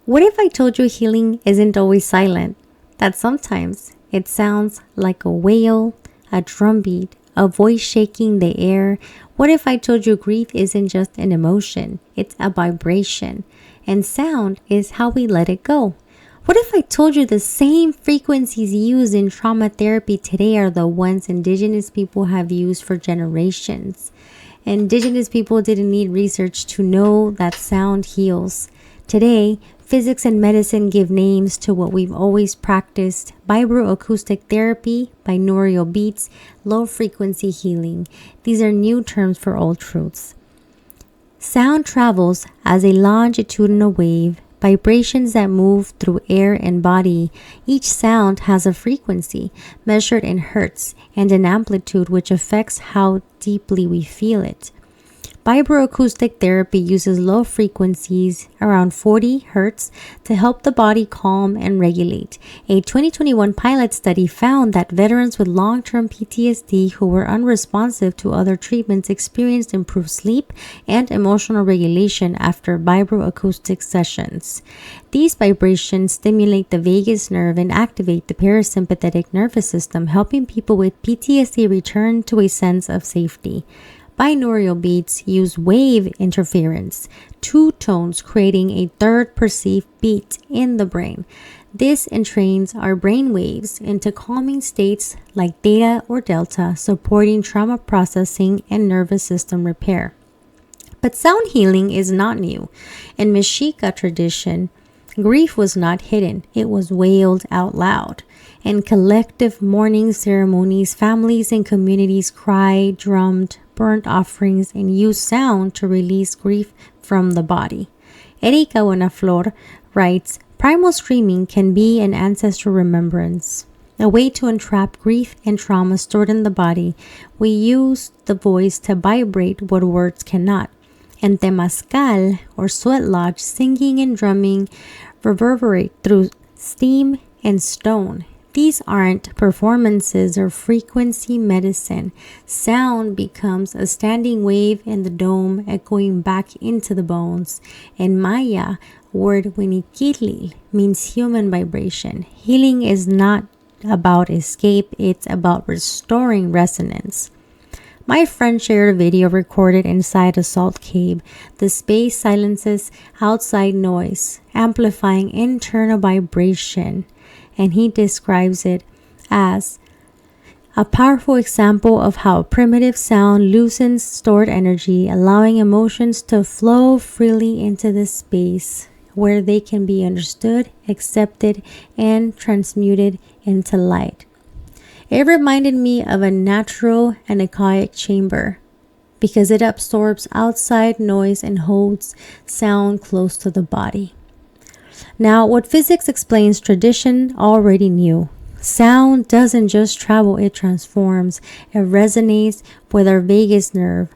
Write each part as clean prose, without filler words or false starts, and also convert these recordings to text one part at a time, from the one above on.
What if I told you healing isn't always silent? That sometimes it sounds like a wail, a drumbeat, a voice shaking the air. What if I told you grief isn't just an emotion, it's a vibration, and sound is how we let it go? What if I told you the same frequencies used in trauma therapy today are the ones Indigenous people have used for generations? Indigenous people didn't need research to know that sound heals. Today, physics and medicine give names to what we've always practiced: vibroacoustic therapy, binaural beats, low-frequency healing. These are new terms for old truths. Sound travels as a longitudinal wave, vibrations that move through air and body. Each sound has a frequency, measured in hertz, and an amplitude which affects how deeply we feel it. Vibroacoustic therapy uses low frequencies, around 40 hertz, to help the body calm and regulate. A 2021 pilot study found that veterans with long-term PTSD who were unresponsive to other treatments experienced improved sleep and emotional regulation after vibroacoustic sessions. These vibrations stimulate the vagus nerve and activate the parasympathetic nervous system, helping people with PTSD return to a sense of safety. Binaural beats use wave interference, two tones creating a third perceived beat in the brain. This entrains our brain waves into calming states like theta or delta, supporting trauma processing and nervous system repair. But sound healing is not new. In Mexica tradition, grief was not hidden, it was wailed out loud. In collective mourning ceremonies, families and communities cried, drummed, burnt offerings, and used sound to release grief from the body. Erika Buenaflor writes, "Primal screaming can be an ancestral remembrance, a way to entrap grief and trauma stored in the body. We use the voice to vibrate what words cannot. And temazcal, or sweat lodge, singing and drumming reverberate through steam and stone. These aren't performances or frequency medicine. Sound becomes a standing wave in the dome, echoing back into the bones. In Maya, word winikitlil means human vibration. Healing is not about escape, it's about restoring resonance." My friend shared a video recorded inside a salt cave. The space silences outside noise, amplifying internal vibration. And he describes it as a powerful example of how primitive sound loosens stored energy, allowing emotions to flow freely into the space where they can be understood, accepted, and transmuted into light. It reminded me of a natural anechoic chamber because it absorbs outside noise and holds sound close to the body. Now, what physics explains, tradition already knew. Sound doesn't just travel, it transforms. It resonates with our vagus nerve,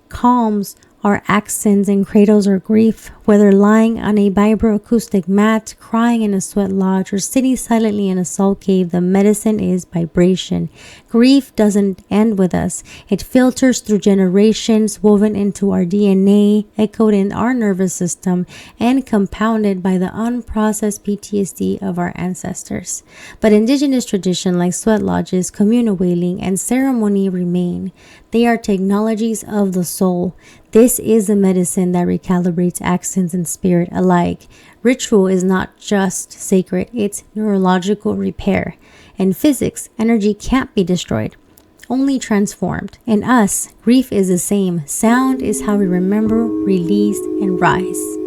calms our accents, and cradles our grief. Whether lying on a vibroacoustic mat, crying in a sweat lodge, or sitting silently in a salt cave, the medicine is vibration. Grief doesn't end with us. It filters through generations, woven into our DNA, echoed in our nervous system, and compounded by the unprocessed PTSD of our ancestors. But Indigenous tradition like sweat lodges, communal wailing, and ceremony remain. They are technologies of the soul. This is the medicine that recalibrates accents and spirit alike. Ritual is not just sacred, it's neurological repair. In physics, energy can't be destroyed, only transformed. In us, grief is the same. Sound is how we remember, release, and rise.